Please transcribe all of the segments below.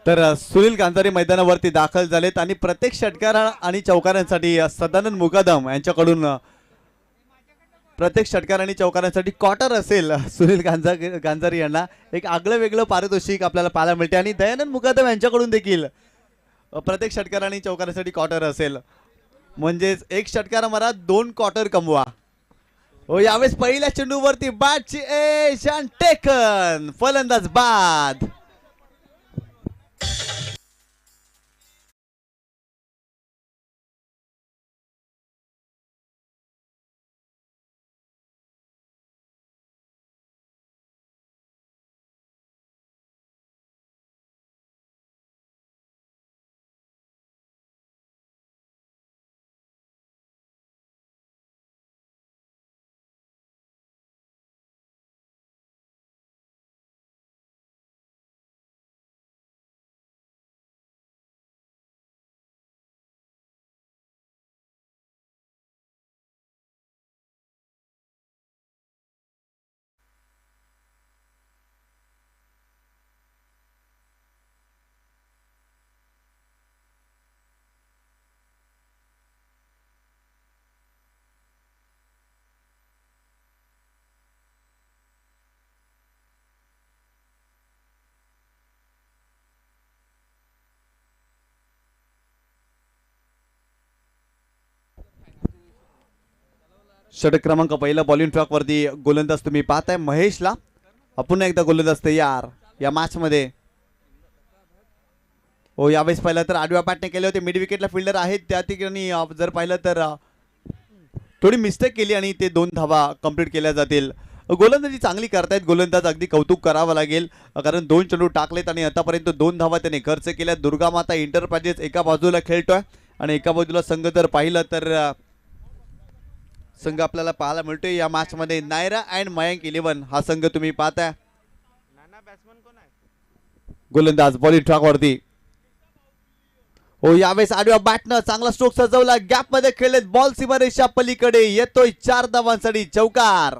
तर सुनील गांधारी मैदानावरती दाखल झालेत आणि प्रत्येक षटकार आणि चौकारांसाठी सदानंद मुकादम यांच्याकडून प्रत्येक षटकार आणि चौकारांसाठी क्वार्टर असेल. सुनील गांधारी यांना एक आगळं वेगळं पारितोषिक आपल्याला पाहायला मिळते आणि दयानंद मुकादम यांच्याकडून देखील प्रत्येक षटकार आणि चौकारांसाठी क्वार्टर असेल. म्हणजेच एक षटकार मारा 2 क्वार्टर कमवा. हो, यावेळेस पहिल्या चेंडूवरती बॅटची एज आणि टेकन फलंदाज बाद. षटक क्रमांक पहिला बॉलिंग ट्रॅक वरती गोलंदाज तुम्ही पाहताय महेशला. पुन्हा एकदा गोलंदाज तयार या मॅच मध्ये. हो, यावेळेस पाहिलं तर आडव्या बॅटने केले होते. मिड विकेटला फिल्डर आहेत त्या ठिकाणी जर पाहिलं तर थोडी मिस्टेक केली आणि ते 2 धावा कंप्लीट केल्या जातील. गोलंदाजी चांगली करतायत गोलंदाज, अगदी कौतुक करावं लागेल कारण 2 चेंडू टाकलेत आणि आतापर्यंत 2 धावा त्याने खर्च केल्या. दुर्गा माता एंटरप्राइजेस एका बाजूला खेळतोय आणि एका बाजूला संघ जर पाहिलं तर संघ आपल्याला पाहायला मिळतोय या मॅच मध्ये. नायरा अँड मयंक 11 हा संघ तुम्ही पाहताय. गोलंदाज बॉलिंग ट्रॅक वरती. हो, यावेळेस आडव्या बॅटनं चांगला स्ट्रोक सजवला. गॅप मध्ये खेळलेत. बॉल सीमारेषा पलीकडे येतोय. 4 धावांसाठी चौकार.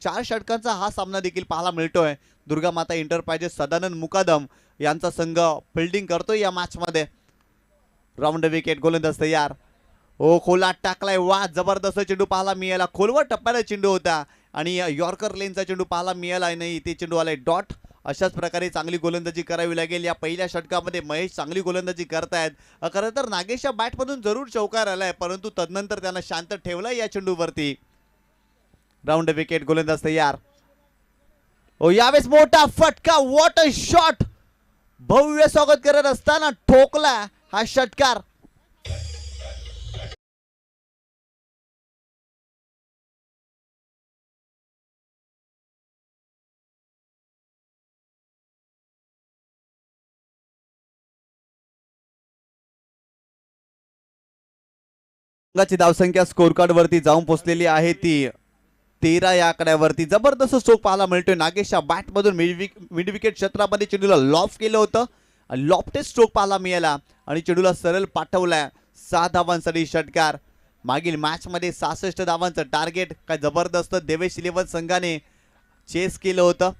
चार षटकांचा हा सामना देखील पाहायला मिळतोय. दुर्गा माता एंटरप्राइजेस सदानंद मुकादम यांचा संघ फिल्डिंग करतोय या मॅच मध्ये. राऊंड विकेट गोलंदाज तयार. हो, खोलात टाकलाय. वा, जबरदस्त चेंडू पाहायला मिळाला. खोलवर टप्प्याला चेंडू होता आणि यॉर्कर लेनचा चेंडू पाहायला मिळाला नाही. ते चेंडू आलाय डॉट. अशाच प्रकारे चांगली गोलंदाजी करावी लागेल. या पहिल्या षटकामध्ये महेश चांगली गोलंदाजी करतायत. खरं तर नागेशच्या बॅटमधून जरूर चौकार आलाय परंतु तदनंतर त्यांना शांत ठेवलाय या चेंडूवरती. राऊंड विकेट गोलंदाज तयार. हो, यावेळेस मोठा फटका. What a shot. भव्य स्वागत करत असताना ठोकला हा षटकार. संघाची धावसंख्या स्कोर कार्ड वरती जाऊन पोहोचलेली आहे ती 13 या आकड्यावरती. जबरदस्त स्ट्रोक पाहायला मिळतोय. नागेशच्या बॅट मधून मिड विकेट क्षेत्रामध्ये चेंडूला लॉफ केलं होतं. लॉफ्टेड स्ट्रोक पाहायला मिळाला आणि चेंडूला सरळ पाठवलाय. 6 धावांसाठी षटकार. मागील मॅच मध्ये 66 धावांचं टार्गेट काय जबरदस्त देवेश 11 संघाने चेस केलं होतं.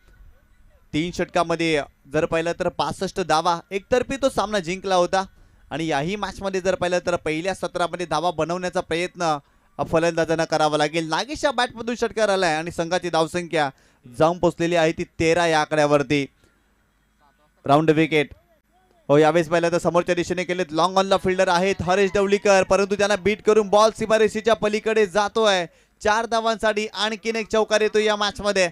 3 षटकामध्ये जर पाहिलं तर 65 धावा एकतर्फी तो सामना जिंकला होता आणि याही मॅच मध्ये जर पाहिलं तर पहिल्या सत्रामध्ये धावा बनवण्याचा प्रयत्न फलंदाजांना करावा लागेल. नागेशच्या बॅटमधून षटकार आलाय आणि संघाची धावसंख्या जाऊन पोहोचलेली आहे ती 13 या आकड्यावरती. Round wicket. हो, यावेळेस पाहिलं तर समोरच्या दिशेने केलेत. लॉंग ऑनला फिल्डर आहेत हरेश डवलीकर परंतु त्यांना बीट करून बॉल सीमारेषेच्या पलीकडे जातोय. 4 धावांसाठी आणखीन एक चौकार येतो या मॅच मध्ये.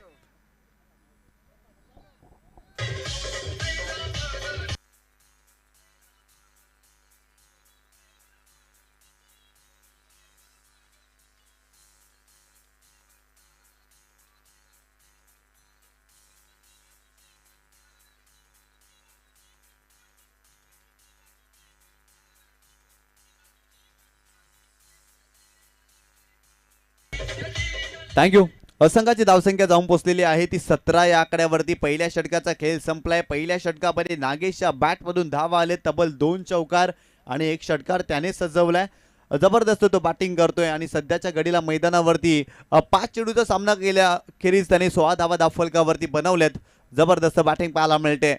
थँक्यू. असंघाची धावसंख्या जाऊन पोहोचलेली आहे ती 17 या आकड्यावरती. पहिल्या षटकाचा खेळ संपलाय. पहिल्या षटकामध्ये नागेशच्या बॅटमधून धावा आले तब्बल 2 चौकार आणि 1 षटकार त्याने सजवलाय. जबरदस्त तो बॅटिंग करतोय आणि सध्याच्या घडीला मैदानावरती 5 चेंडूचा सामना केल्या खेरीज त्याने 16 धावा धावफलकावरती बनवल्यात. जबरदस्त बॅटिंग पाहायला मिळते.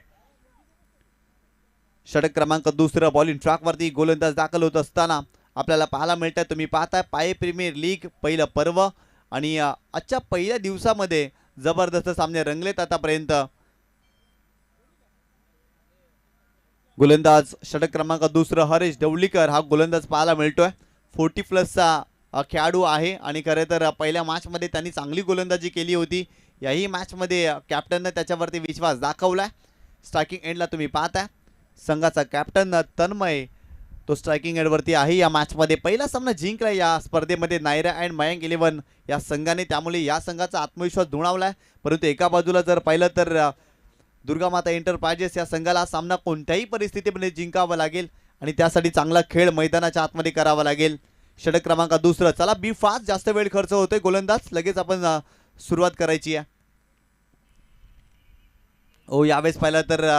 षटक क्रमांक 2 बॉलिंग ट्रॅकवरती गोलंदाज दाखल होत असताना आपल्याला पाहायला मिळतं. तुम्ही पाहताय पाये प्रीमियर लीग पहिलं पर्व आणि आजच्या पहिल्या दिवसामध्ये जबरदस्त सामने रंगलेत आतापर्यंत. गोलंदाज षटक क्रमांक 2 हरीश ढवळीकर हा गोलंदाज पाहायला मिळतोय. 40+ खेळाडू आहे आणि खरे तर पहिल्या मॅचमध्ये त्यांनी चांगली गोलंदाजी केली होती. याही मॅचमध्ये कॅप्टननं त्याच्यावरती विश्वास दाखवलाय. स्ट्रायकिंग एंडला तुम्ही पाहताय संघाचा कॅप्टन तन्मय तो स्ट्रायकिंग एंडवरती आहे. या मॅचमध्ये पहिला सामना जिंकला या स्पर्धेमध्ये नायरा अँड मयंक 11 या संघाने, त्यामुळे या संघाचा आत्मविश्वास दुणावलाय. परंतु एका बाजूला जर पाहिलं तर दुर्गामाता एंटरप्राइजेस या संघाला सामना कोणत्याही परिस्थितीमध्ये जिंकावा लागेल आणि त्यासाठी चांगला खेळ मैदानाच्या आतमध्ये करावा लागेल. षटक क्रमांक 2 चला बी फास्ट. जास्त वेळ खर्च होतोय गोलंदाज. लगेच आपण सुरुवात करायची आहे. यावेळेस पाहिलं तर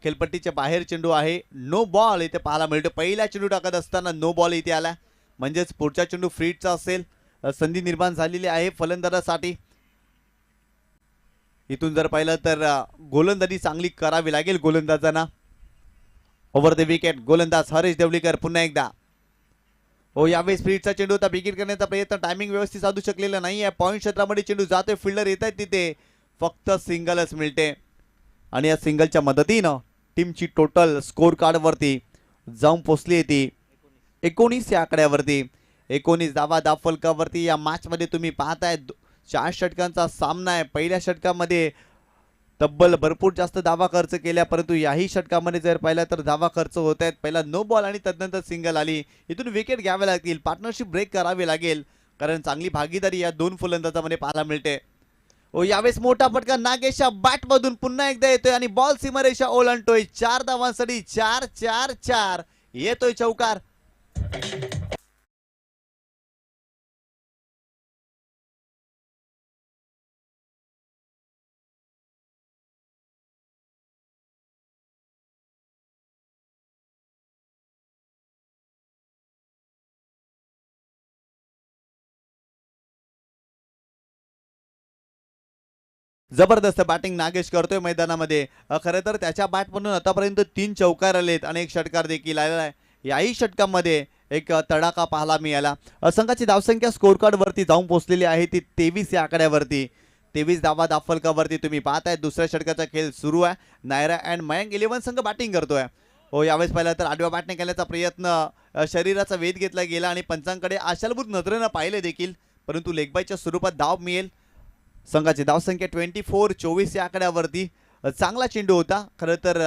खेळपट्टीच्या बाहेर चेंडू आहे. नो बॉल इथे पाहायला मिळतो. पहिला चेंडू टाकत असताना नो बॉल इथे आला. म्हणजेच पुढचा चेंडू फ्रीटचा असेल. संधी निर्माण झालेली आहे फलंदाजासाठी. इथून जर पाहिलं तर गोलंदाजी चांगली करावी लागेल गोलंदाजांना. ओव्हर द विकेट गोलंदाज हरीश ढवळीकर पुन्हा एकदा. यावेळेस स्पीडचा चेंडू होता. विकेट करण्याचा प्रयत्न टायमिंग व्यवस्थित साधू शकलेला नाही आहे. पॉईंट क्षेत्रामध्ये चेंडू जातोय. फिल्डर येत आहेत तिथे. फक्त सिंगलच मिळते आणि या सिंगलच्या मदतीनं टीमची टोटल स्कोर कार्डवरती जाऊन पोचली ती 19 या आकड्यावरती. 19 धावा धावफलकावरती. या मॅचमध्ये तुम्ही पाहताय 4 षटकांचा सामना आहे. पहिल्या षटकामध्ये तब्बल भरपूर जास्त धावा खर्च केल्या, परंतु याही षटकामध्ये जर पाहिलं तर धावा खर्च होत आहेत. पहिला नो बॉल आणि तदनंतर सिंगल आली. इथून विकेट घ्यावे लागतील. पार्टनरशिप ब्रेक करावी लागेल कारण चांगली भागीदारी या 2 फलंदाजांमध्ये पाहायला मिळते. यावेळेस मोठा फटका नागेशच्या बॅटमधून पुन्हा एकदा येतोय आणि बॉल सीमारेषा ओलांडतोय. 4 धावांसाठी 4-4-4 येतोय चौकार. जबरदस्त बॅटिंग नागेश करतोय मैदानामध्ये. खरं तर त्याच्या बॅटमधून आतापर्यंत 3 चौकार आलेत आणि 1 षटकार देखील आलेला आहे. याही षटकामध्ये एक तडाखा पाहायला मिळाला. संघाची धावसंख्या स्कोर कार्ड वरती जाऊन पोहोचलेली आहे ती 23 या आकड्यावरती. 23 धावा धावफलकावरती तुम्ही पाहताय. दुसऱ्या षटकाचा खेळ सुरू आहे. नायरा अँड मयंक 11 संघ बॅटिंग करतोय. यावेळेस पाहिलं तर आडव्या बॅटने केल्याचा प्रयत्न शरीराचा वेध घेतला गेला आणि पंचांकडे आशालभूत नजरेनं पाहिले देखील, परंतु लेगबायच्या स्वरूपात धाव मिळेल. संघाची धावसंख्या 24 या आकड्यावरती. चांगला चेंडू होता. खरं तर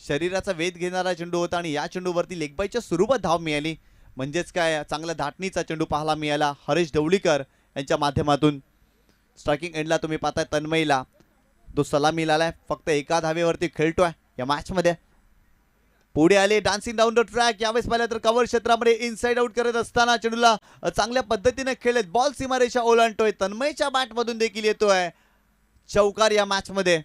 शरीराचा वेध घेणारा चेंडू होता आणि या चेंडूवरती लेगबायच्या स्वरूपात धाव मिळाली. म्हणजेच काय चांगला धाटणीचा चेंडू पाहायला मिळाला हरीश ढवळीकर यांच्या माध्यमातून. स्ट्रायकिंग एंडला तुम्ही पाहताय तन्मयला तो सलामी मिळालाय. फक्त एका धावेवरती खेळतोय या मॅचमध्ये. पुढे आले डान्सिंग डाऊन द ट्रॅक. यावेळेस पाहिलं तर कव्हर क्षेत्रामध्ये इनसाइड आउट करत असताना चेंडूला चांगल्या पद्धतीने खेळत बॉल सीमारेषा ओलांडतोय. तन्मयच्या बॅटमधून देखील येतोय चौकार या मॅचमध्ये.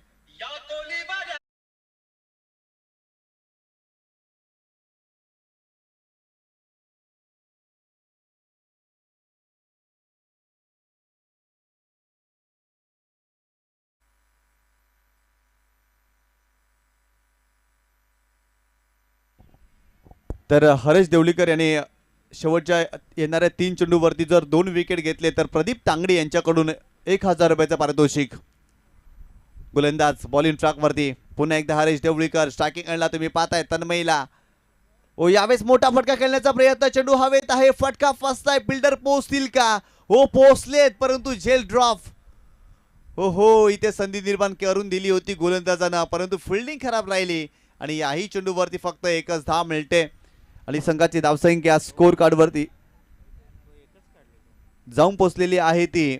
तर हरीश ढवळीकर यांनी शेवटच्या येणाऱ्या 3 चेंडूवरती जर 2 विकेट घेतले तर प्रदीप तांगडी यांच्याकडून 1000 रुपयाचं पारितोषिक. गोलंदाज बॉलिंग ट्रॅकवरती पुन्हा एकदा हरीश ढवळीकर. स्ट्रायकिंग एंडला तुम्ही पाहताय तन्मयला. यावेळेस मोठा फटका खेळण्याचा प्रयत्न. चेंडू हवेत आहे. फटका फसताय. फिल्डर पोहोचतील का? पोहोचलेत, परंतु झेल ड्रॉप. इथे संधी निर्माण करून दिली होती गोलंदाजांना, परंतु फिल्डिंग खराब राहिली आणि याही चेंडूवरती फक्त 1च धाव मिळते आणि संघाची धावसंख्या स्कोर कार्ड वरती जाऊन पोहोचलेली आहे ती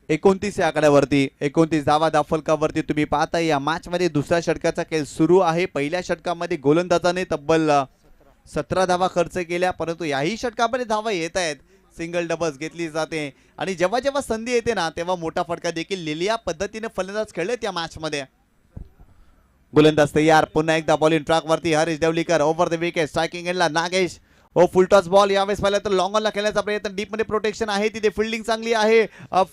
29 या आकड्यावरती. 29 धावा धावफलकावरती तुम्ही पाहताय. या मॅच मध्ये दुसऱ्या षटकाचा खेळ सुरू आहे. पहिल्या षटकामध्ये गोलंदाजाने तब्बल 17 धावा खर्च केल्या, परंतु याही षटकामध्ये धावा येत आहेत. सिंगल डबल्स घेतली जाते आणि जेव्हा जेव्हा संधी येते ना तेव्हा मोठा फटका देखील लिहिली या पद्धतीने फलंदाज खेळलेत या मॅच मध्ये. गोलंदाज तयार, पुन्हा एकदा बॉलिंग ट्रॅक वरती Harish Devlikar over the wicket, striking एंडला नागेश. ओ फुल टॉस बॉल, यावेळेस पाहिलं तर लॉंग ऑनला खेळण्याचा प्रयत्न, डीप मध्ये प्रोटेक्शन आहे, तिथे फिल्डिंग चांगली आहे,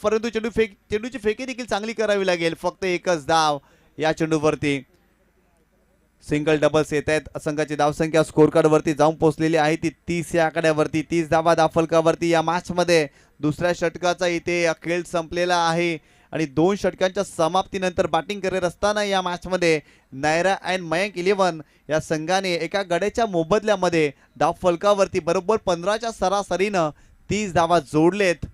परंतु चेंडूची फेकी देखील चांगली करावी लागेल. फक्त एकच धाव या चेंडूवरती. सिंगल डबल्स येत आहेत, संघाची धावसंख्या स्कोर कार्ड वरती जाऊन पोहोचलेली आहे ती 30 या आकड्यावरती. 30 धावा दाफलकावरती या मॅच मध्ये. दुसऱ्या षटकाचा इथे खेळ संपलेला आहे आणि 2 षटकांच्या समाप्तीनंतर बॅटिंग करत असताना या मॅच मध्ये नायरा अँड मयंक 11 या संघाने एका गड्याच्या मोबदल्यामध्ये धाव फलकावरती बरोबर 15च्या सरासरीनं 30 धावा जोडलेत.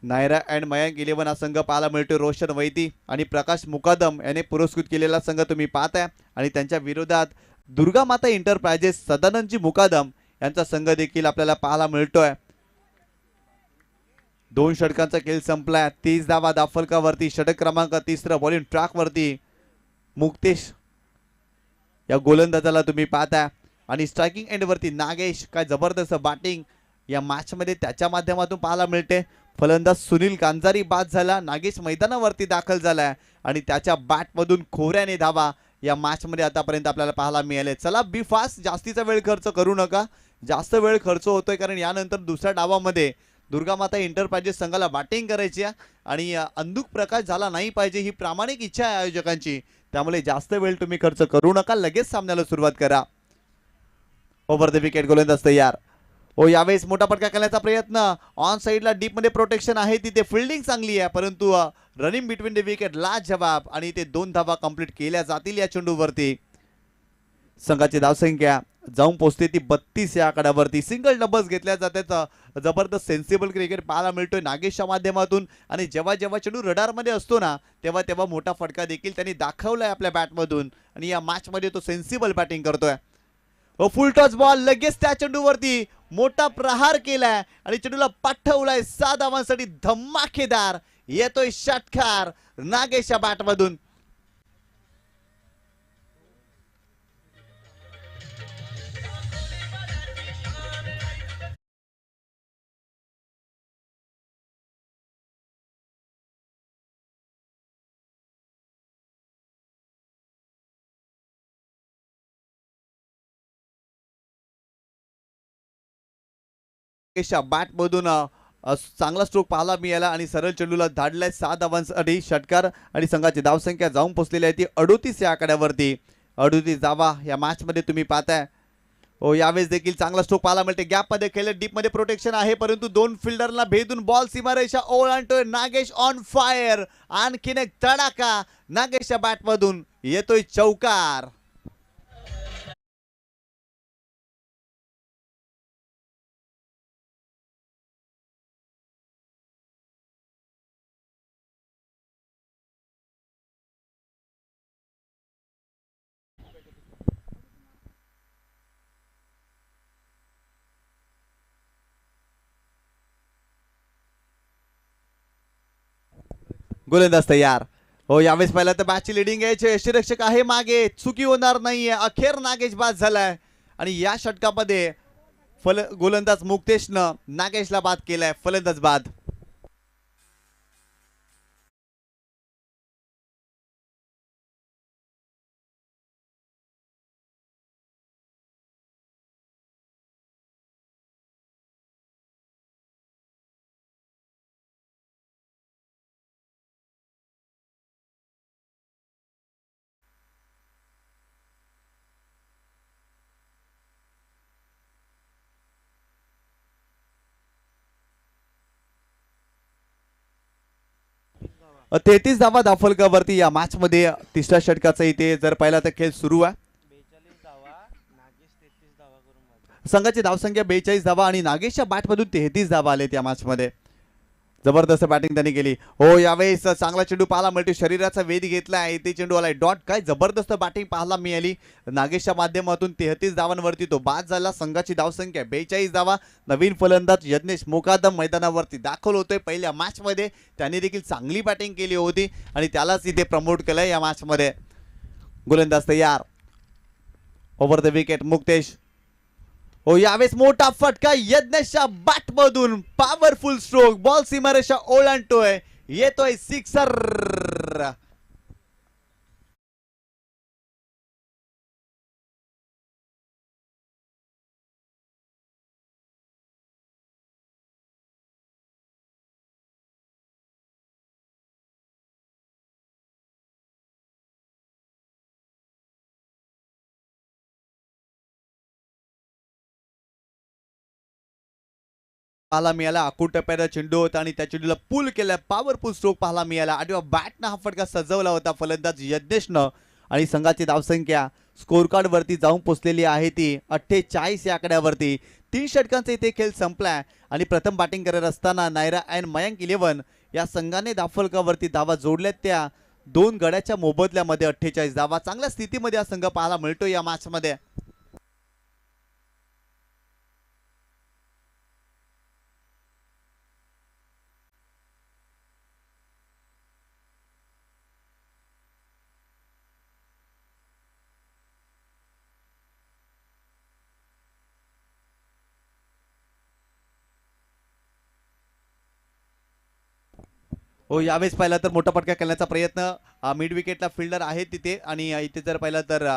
नायरा अँड मयंक 11 हा संघ पाहायला मिळतोय रोशन वैदी आणि प्रकाश मुकादम याने पुरस्कृत केलेला संघ तुम्ही पाहताय आणि त्यांच्या विरोधात दुर्गा माता एंटरप्राइजेस सदानंदजी मुकादम यांचा संघ देखील आपल्याला पाहायला मिळतोय. 2 षटकांचा खेळ संपलाय. 30 धावा दाफलकावरती. षटक क्रमांक 3 बॉलिंग ट्रॅक वरती मुक्तेश या गोलंदाजाला तुम्ही पाहताय आणि स्ट्रायकिंग एंड वरती नागेश. काय जबरदस्त बॅटिंग या मॅच मध्ये त्याच्या माध्यमातून पाहायला मिळते. फलंदाज सुनील कांजारी बाद झाला, नागेश मैदानावरती दाखल झालाय आणि त्याच्या बॅट मधून खोऱ्याने धावा या मॅच मध्ये आतापर्यंत आपल्याला पाहायला मिळाले. चला बी फास्ट, जास्तीचा वेळ खर्च करू नका. जास्त वेळ खर्च होतोय कारण यानंतर दुसऱ्या डावामध्ये दुर्गा माता एंटरप्राइजेस संघाला बॅटिंग करायची आहे आणि अंधुक प्रकाश झाला नाही पाहिजे ही प्रामाणिक इच्छा आहे आयोजकांची. त्यामुळे जास्त वेळ तुम्ही खर्च करू नका, लगेच सामन्याला सुरुवात करा. ओव्हर द विकेट, गोलंदाज तयार. ओ यावेळेस मोठा फटका करण्याचा प्रयत्न, ऑन साइडला डीप मध्ये प्रोटेक्शन आहे, तिथे फिल्डिंग चांगली आहे, परंतु रनिंग बिटवीन द विकेट लाजवाब आणि ते 2 धावा कंप्लीट केल्या जातील या चेंडूवरती. संघाची धावसंख्या जाऊन पोहोचते ती 32 या आकड्यावरती. सिंगल डबल्स घेतल्या जातात. जबरदस्त सेन्सिबल क्रिकेट पाहायला मिळतोय नागेशच्या माध्यमातून आणि जेव्हा जेव्हा चेंडू रडार मध्ये असतो ना तेव्हा तेव्हा मोठा फटका देखील त्यांनी दाखवलाय आपल्या बॅटमधून आणि या मॅच मध्ये तो सेन्सिबल बॅटिंग करतोय. फुल टॉस बॉल, लगेच त्या चेंडूवरती मोठा प्रहार केलाय आणि चेंडूला पाठवलाय 6 धावांसाठी. धमाकेदार येतोय षटकार नागेशच्या बॅटमधून. बॅट मधून चांगला स्ट्रोक पाहायला मिळाला आणि सरळ चेंडूला धाडलाय 6 धावांसाठी षटकार आणि संघाची धावसंख्या जाऊन पोहोचलेली आहे ती 38 या आकड्यावरती. 38 धावा या मॅच मध्ये तुम्ही पाहताय. हो यावेळेस देखील चांगला स्ट्रोक पाहायला मिळते. गॅप मध्ये खेळले, डीप मध्ये प्रोटेक्शन आहे, परंतु 2 फिल्डरला भेदून बॉल सीमारेषा ओलांडतोय नागेश. ऑन फायर, आणखीन एक तडाखा नागेशच्या बॅट मधून येतोय चौकार. गोलंदाज तयार. हो यावेळेस पहिला तर मॅचची लिडिंग घ्यायचे, यष्टीरक्षक आहे मागे, चुकी होणार नाहीये. अखेर नागेश बाद झालाय आणि या षटकामध्ये गोलंदाज मुक्तेशनं नागेशला बाद केलाय. फलंदाज बाद. तेहतीस धावा दाफलकावरती या मॅच मध्ये. तिसऱ्या षटकाचा इथे जर पाहिला तर खेळ सुरू आहे. संघाची धावसंख्या 42 धावा आणि नागेशच्या बॅटमधून 33 धावा आलेत या मॅच मध्ये. जबरदस्त बॅटिंग त्यांनी केली. हो यावेळेस चांगला चेंडू पाहायला मिळतो, शरीराचा वेध घेतलाय, ते चेंडू आलाय डॉट. काय जबरदस्त बॅटिंग पाहायला मिळाली नागेशच्या माध्यमातून. 33 धावांवरती तो बाद झाला. संघाची धावसंख्या 42 धावा. नवीन फलंदाज यज्ञेश मोकादम मैदानावरती दाखल होतोय. पहिल्या मॅच मध्ये त्यांनी देखील चांगली बॅटिंग केली होती आणि त्यालाच इथे प्रमोट केलंय या मॅच मध्ये. गोलंदाज तयार. Over the wicket Muktesh. हो यावेळेस मोठा फटका यज्ञेशच्या बॅट मधून पॉवरफुल स्ट्रोक बॉल सीमारेषा ओलांडतोय येतोय सिक्सर पाहायला मिळाला आखूड टप्प्याचा चेंडू होता आणि त्या चेंडूला पुल केला पॉवरफुल स्ट्रोक पाहायला मिळाला आठव्या बॅटनं हा फटका सजवला होता फलंदाज यज्ञेशनं आणि संघाची धावसंख्या स्कोर कार्ड वरती जाऊन पोहोचलेली आहे ती 48 या आकड्यावरती 3 षटकांचा इथे खेळ संपलाय आणि प्रथम बॅटिंग करत असताना नायरा अँड मयांक 11 या संघाने धावफलकावरती धावा जोडल्यात त्या दोन गड्याच्या मोबदल्यामध्ये 48 धावा चांगल्या स्थितीमध्ये हा संघ पाहायला मिळतो या मॅच मध्ये हो यावेळेस पाहिला तर मोठा फटका करण्याचा प्रयत्न मिड विकेटला फिल्डर आहे तिथे आणि इथे जर पाहिलं तर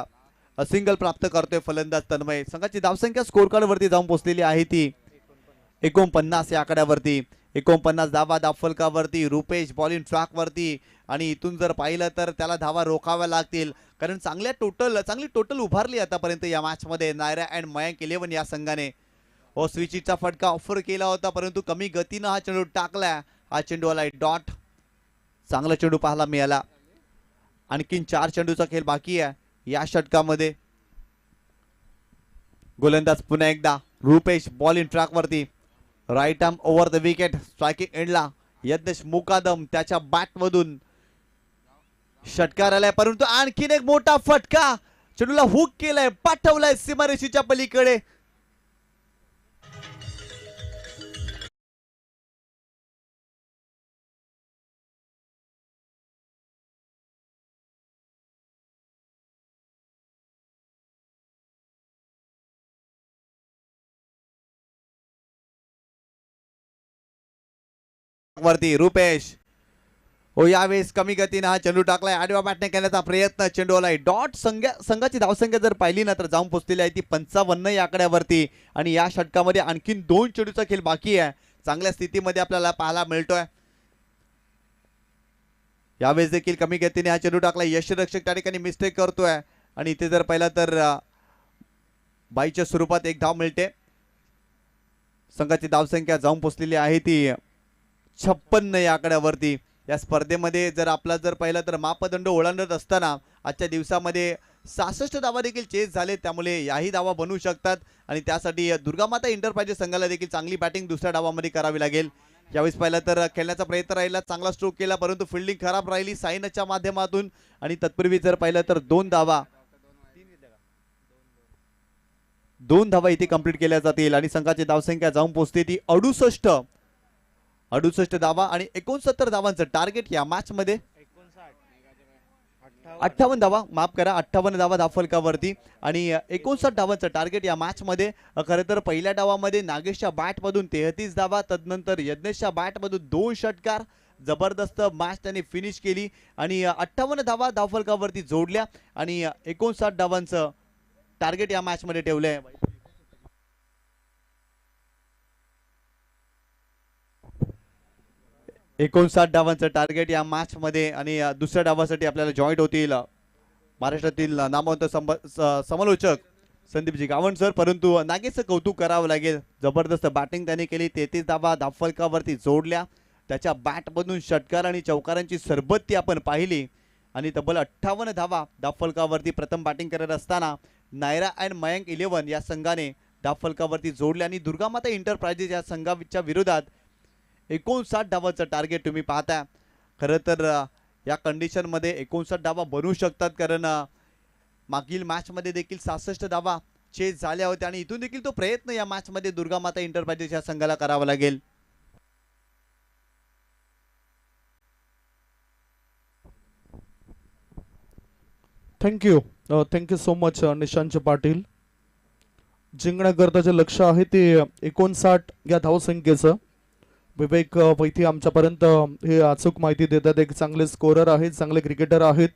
सिंगल प्राप्त करतोय फलंदाज तन्मय संघाची धावसंख्या स्कोर कार्ड वरती जाऊन पोहोचलेली आहे ती 49 या आकड्यावरती 49 धावा धावफलकावरती रुपेश बॉलिंग ट्रॅक वरती आणि इथून जर पाहिलं तर त्याला धावा रोखाव्या लागतील कारण चांगली टोटल उभारली आतापर्यंत या मॅच मध्ये नायरा अँड मयांक 11 या संघाने हो स्विचचा फटका ऑफर केला होता परंतु कमी गतीनं हा चेंडू टाकला हा चेंडू आला डॉट चांगला चेंडू पाहायला मिळाला आणखीन 4 चेंडूचा खेळ बाकी आहे या षटकामध्ये गोलंदाज पुन्हा एकदा रुपेश बॉलिंग ट्रॅक वरती right arm over the wicket striking एंडला यज्ञेश मुकादम त्याच्या बॅट मधून षटकार आलाय परंतु आणखीन एक मोठा फटका चेंडूला हुक केलाय पाठवलाय सीमारेषेच्या पलीकडे वरती रुपेश हो यावेळेस कमी गतीने हा चेंडू टाकलाय आडव्या बॅटने करण्याचा प्रयत्न चेंडू आलाय डॉट संघाची धावसंख्या जर पाहिली ना तर जाऊन पोहोचलेली आहे ती 55 या आकड्यावरती आणि या षटकामध्ये आणखीन 2 चेंडूचा खेळ बाकी आहे चांगल्या स्थितीमध्ये आपल्याला पाहायला मिळतोय यावेळेस देखील कमी गतीने हा चेंडू टाकलाय यशरक्षक त्या ठिकाणी मिस्टेक करतोय आणि इथे जर पाहिला तर बाईच्या स्वरूपात एक धाव मिळते संघाची धावसंख्या जाऊन पोहोचलेली आहे ती 56 या आकड्यावरती या स्पर्धेमध्ये जर आपला जर पाहिलं तर मापदंड ओलांडत असताना आजच्या दिवसामध्ये 66 धावा देखील चेस झाले त्यामुळे याही धावा बनवू शकतात आणि त्यासाठी दुर्गामाता इंटरप्राइजेस संघाला देखील चांगली बॅटिंग दुसऱ्या डावामध्ये करावी लागेल यावेळेस पाहिलं तर खेळण्याचा प्रयत्न राहिला चांगला स्ट्रोक केला परंतु फिल्डिंग खराब राहिली साईनच्या माध्यमातून आणि तत्पूर्वी जर पाहिलं तर 2 धावा इथे कंप्लीट केल्या जातील आणि संघाची धावसंख्या जाऊन पोहोचते ती 68 धावा आणि 69 धावांचं टार्गेट या मॅच मध्ये 58 धावा माफ करा 58 धावा धावफलकावरती आणि 59 धावांचं टार्गेट या मॅच मध्ये खरं तर पहिल्या डावामध्ये नागेशच्या बॅट मधून 33 धावा तदनंतर यज्ञेशच्या बॅट मधून 2 षटकार जबरदस्त मॅच त्यांनी फिनिश केली आणि 58 धावा धावफलकावरती जोडल्या आणि 59 धावांचं टार्गेट या मॅच मध्ये ठेवलंय 59 धावांचं टार्गेट या मॅच मध्ये आणि दुसऱ्या डावासाठी आपल्याला जॉईंट होतील महाराष्ट्रातील नामवंत समालोचक संदीपजी गावण सर परंतु नागेशचं कौतुक करावं लागेल जबरदस्त बॅटिंग त्यांनी केली 33 धावा धावफलकावरती जोडल्या त्याच्या बॅटमधून षटकार आणि चौकारांची सरबत्ती आपण पाहिली आणि तब्बल 58 धावा धावफलकावरती प्रथम बॅटिंग करत असताना नायरा अँड मयांक 11 या संघाने धावफलकावरती जोडले आणि दुर्गामाता इंटरप्राइजेस या संघाच्या विरोधात 59 धावांचं टार्गेट तुम्ही पाहता खरं तर या कंडिशन मध्ये 59 धावा बनवू शकतात कारण मागील मॅच मध्ये देखील 66 धावा चेस झाल्या होत्या आणि इथून देखील तो प्रयत्न या मॅच मध्ये दुर्गामाता इंटरप्राइजेस या संघाला करावा लागेल thank you thank you so much Nishant Patil जिंकण्याकरताचे लक्ष आहे ते 59 या धावसंख्येचं. विवेक वैती आमच्यापर्यंत हे अचूक माहिती देतात. एक चांगले स्कोरर आहेत, चांगले क्रिकेटर आहेत.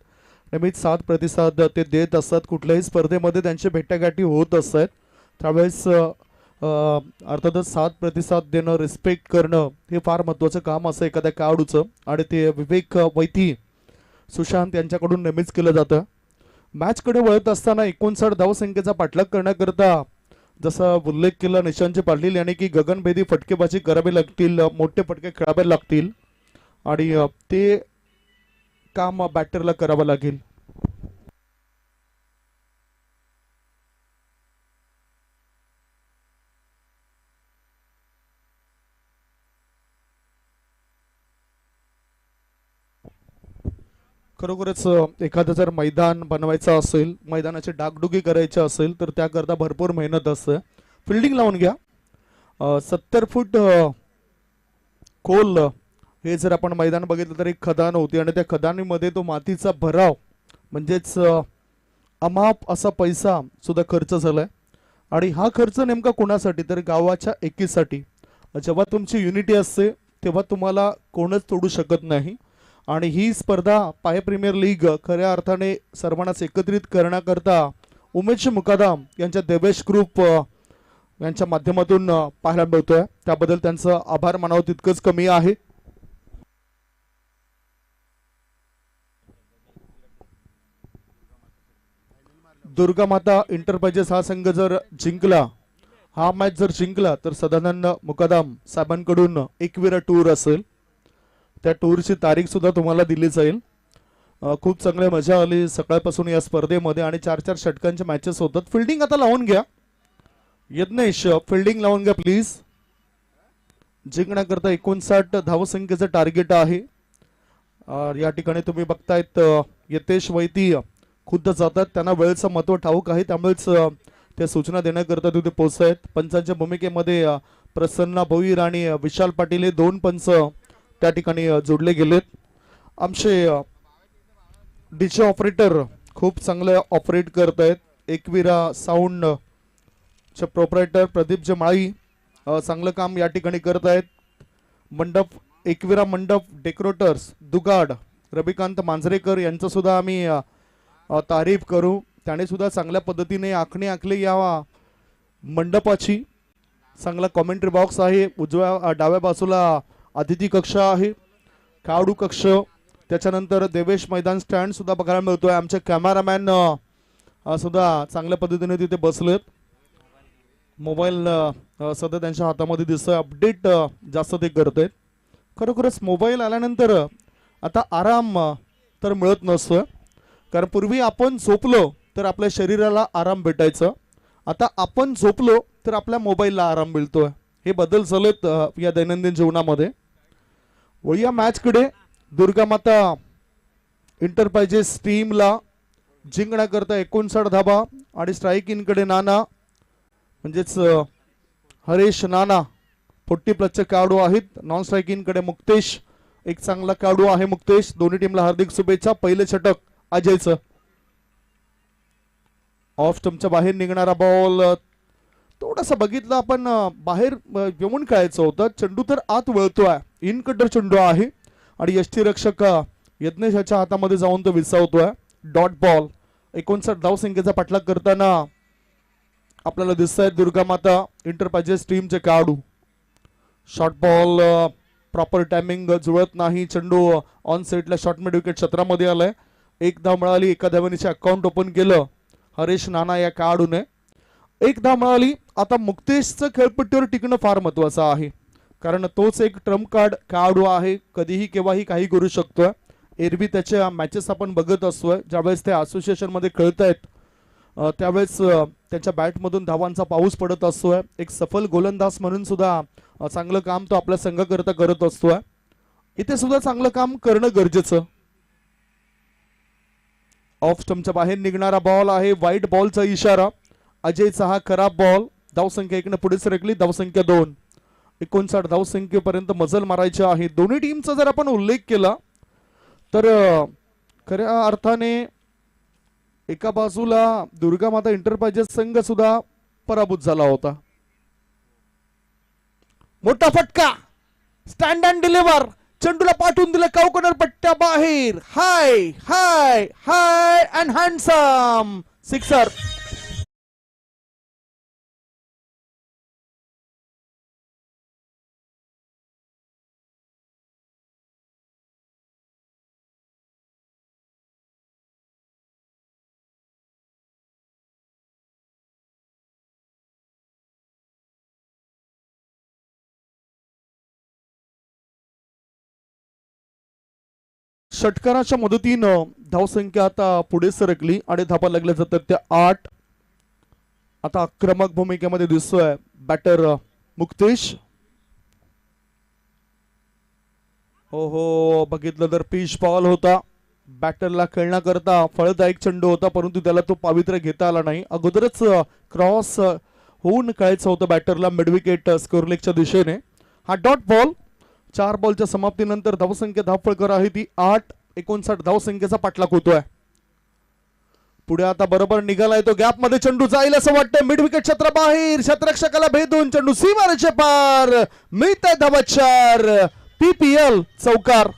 नेहमीच साथ प्रतिसाद ते देत असतात. कुठल्याही स्पर्धेमध्ये त्यांची भेटागाठी होत असतात. त्यावेळेस अर्थातच साथ प्रतिसाद देणं, रिस्पेक्ट करणं हे फार महत्त्वाचं काम असं एखाद्या खेळाडूचं, आणि ते विवेक वैती, सुशांत यांच्याकडून नेहमीच केलं जातं. मॅचकडे वळत असताना 59 धावसंख्येचा पाठलाग करण्याकरता जसा उल्लेख केला निशांत पाटील यांनी की गगनभेदी फटकेबाजी करावी लागतील, मोठे फटके खेळावे लागतील, आणि ते काम बॅटरला करावं लागेल. खरोखरच एखादं जर मैदान बनवायचं असेल, मैदानाची डागडुगी करायची असेल, तर त्याकरता भरपूर मेहनत असते. फिल्डिंग लावून घ्या. 70 फूट खोल हे जर आपण मैदान बघितलं तर एक खदान होती, आणि त्या खदानीमध्ये तो मातीचा भराव म्हणजेच अमाप असा पैसा सुद्धा खर्च झालाय. आणि हा खर्च नेमका कोणासाठी, तर गावाच्या एकीसाठी. जेव्हा तुमची युनिटी असते तेव्हा तुम्हाला कोणच तोडू शकत नाही. आणि ही स्पर्धा पाय प्रीमियर लीग खऱ्या अर्थाने सर्वांनाच एकत्रित करण्याकरता उमेश मुकादम यांच्या देवेश ग्रुप यांच्या माध्यमातून पाहायला मिळतोय. त्याबद्दल त्यांचं आभार मानावं तितकंच कमी आहे. दुर्गामाता इंटरप्राइजेस हा संघ जर जिंकला, हा मॅच जर जिंकला, तर सदानंद मुकादम साहेबांकडून एकविरा टूर असेल. त्या टूरची तारीख सुद्धा तुम्हाला दिली जाईल. खूप चांगली मजा आली सकाळपासून या स्पर्धेमध्ये, आणि 4-4 षटकांच्या मॅचेस होतात. फिल्डिंग आता लावून घ्या. यज्ञेश फिल्डिंग लावून घ्या प्लीज. जिंकण्याकरता 59 धावसंख्येचं टार्गेट आहे. या ठिकाणी तुम्ही बघतायत यतेश वैती खुद्द जातात. त्यांना वेळेचं महत्व ठाऊक आहे, त्यामुळेच त्या सूचना देण्याकरता तिथे पोहोचतायत. पंचांच्या भूमिकेमध्ये प्रसन्ना भोईर आणि विशाल पाटील हे 2 पंच त्या ठिकाणी जोडले गेलेत. आमचे डीजे ऑपरेटर खूप चांगले ऑपरेट करत आहेत. एकविरा साऊंड चे प्रोपरायटर प्रदीप जमाळी चांगलं काम या ठिकाणी करत आहेत. मंडप एकविरा मंडप डेकोरेटर्स दुगाड रविकांत मांजरेकर यांचं सुद्धा आम्ही तारीफ करू. त्याने सुद्धा चांगल्या पद्धतीने आखणी आखली या मंडपाची. चांगला कॉमेंट्री बॉक्स आहे. उजव्या डाव्या बाजूला अतिथी कक्ष आहे, खेळाडू कक्ष, त्याच्यानंतर देवेश मैदान स्टँड सुद्धा बघायला मिळतोय. आमचे कॅमेरामॅन सुद्धा चांगल्या पद्धतीने तिथे बसलेत. मोबाईल सध्या त्यांच्या हातामध्ये दिसतोय. अपडेट जास्त ते करत आहेत. खरोखरच मोबाईल आल्यानंतर आता आराम तर मिळत नसतोय, कारण पूर्वी आपण झोपलो तर आपल्या शरीराला आराम भेटायचं. आता आपण झोपलो तर आपल्या मोबाईलला आराम मिळतोय. हे बदल झालेत या दैनंदिन जीवनामध्ये. वळूया मॅचकडे. दुर्गामाता इंटरप्राइजेस टीमला जिंकण्याकरता 59 धाबा, आणि स्ट्राईक इनकडे नाना म्हणजेच हरेश नाना 40+ खेळाडू आहेत. नॉन स्ट्राईक इनकडे मुक्तेश, एक चांगला खेळाडू आहे मुक्तेश. दोन्ही टीमला हार्दिक शुभेच्छा. पहिले षटक अजयचं. ऑफ स्टंपच्या बाहेर निघणारा बॉल थोडासा बघितलं आपण, बाहेर येऊन खेळायचं होतं. चेंडू तर आत वळतोय, इनकटर चेंडू आहे, आणि यष्टीरक्षक यज्ञेशाच्या हातामध्ये जाऊन तो विसावतोय. Dot ball. 59 धावसंख्येचा पाठलाग करताना आपल्याला दिसत आहेत दुर्गामाता इंटरप्राइजेस टीमचे खेळाडू. शॉर्ट बॉल प्रॉपर टायमिंग जुळत नाही. चेंडू ऑन सेटला शॉर्ट मिड विकेट क्षेत्रामध्ये आलाय. 1 धाव मिळाली. एका धावानीचे अकाउंट ओपन केलं हरेश नाना या खेळाडूने. 1 धाव मिळाली. आता मुक्तेशचं खेळपट्टीवर टिकणं फार महत्वाचं आहे, कारण तोच एक ट्रम्प कार्ड खेळाडू आहे. कधीही केव्हाही काही करू शकतोय. एरवी त्याच्या मॅचेस आपण बघत असतोय. ज्यावेळेस ते असोसिएशन मध्ये खेळतायत त्यावेळेस त्याच्या बॅटमधून धावांचा पाऊस पडत असतोय. एक सफल गोलंदाज म्हणून सुद्धा चांगलं काम तो आपल्या संघाकरता करत असतोय. इथे सुद्धा चांगलं काम करणं गरजेचं. ऑफ स्टंपच्या बाहेर निघणारा बॉल आहे. व्हाईट बॉलचा इशारा. अजयचा हा खराब बॉल. धावसंख्या 1 पुढे सरकली. धावसंख्या 2. 59 धावसंख्येपर्यंत मजल मारायची आहे. दोन्ही टीमचा जर आपण उल्लेख केला तर खऱ्या अर्थाने एका बाजूला दुर्गामाता इंटरप्राइजेस संघ सुद्धा पराभूत झाला होता. मोठा फटका, स्टँड अँड डिलिव्हर, चेंडूला पाठवून दिलं कॉर्नर पट्ट्या बाहेर. हाय हाय हाय अँड हँडसम सिक्सर. षटकाराच्या मदतीनं धावसंख्या आता पुढे सरकली आणि धाबा लागल्या जातात त्या 8. आता आक्रमक भूमिकेमध्ये दिसतोय बॅटर मुक्तेश. हो बघितलं तर पिच बॉल होता. बॅटरला खेळण्याकरता फळदायक चेंडू होता, परंतु त्याला तो पावित्र्य घेता आला नाही. अगोदरच क्रॉस होऊन खेळायचं होतं बॅटरला मिडविकेट स्कोरलेगच्या दिशेने. हा डॉट बॉल. 4 बॉलच्या समाप्तीनंतर धावसंख्या धावफळकर आहे ती 8. 59 धावसंख्येचा पाठलाग होतोय. पुढे आता बरोबर निघालाय तो गॅप मध्ये चेंडू जाईल असं वाटतंय. मिड विकेट क्षेत्राबाहेर, क्षेत्ररक्षकाला भेदून चेंडू सीमारेषे पार. मिळतंय धावा 4. PPL चौकार.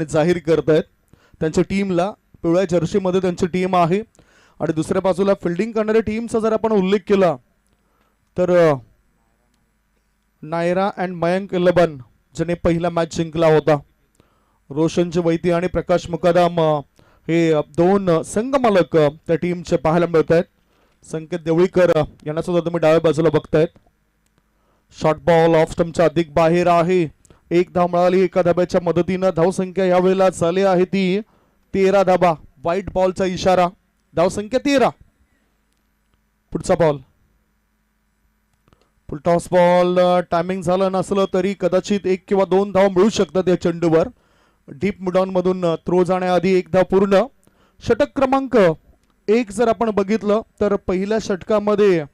जाहीर करतायत त्यांच्या टीमला. पिवळ्या जर्सी मध्ये त्यांची टीम आहे आणि दुसऱ्या बाजूला फिल्डिंग करणाऱ्या टीमचा जर आपण उल्लेख केला तर नायरा अँड मयंक 11 ज्याने पहिला मॅच जिंकला होता. रोशन वैती आणि प्रकाश मुकादम हे 2 संघमालक त्या टीमचे पाहायला मिळत आहेत. संकेत देवळीकर यांना सुद्धा तुम्ही डाव्या बाजूला बघतायत. शॉर्ट बॉल ऑफ स्टंपच्या अधिक बाहेर आहे. 1 धाव मिळाली एका धाब्याच्या मदतीनं. धावसंख्या यावेळेला झाली आहे ती 13 धाबा. व्हाईट बॉलचा इशारा. धावसंख्या 13. पुढचा बॉल फुल टॉस बॉल. टायमिंग झालं नसलं तरी कदाचित 1 किंवा 2 धाव मिळू शकतात या चेंडूवर. डीप मिडॉन मधून थ्रो जाण्याआधी 1 धाव पूर्ण. षटक क्रमांक 1 जर आपण बघितलं तर पहिल्या षटकामध्ये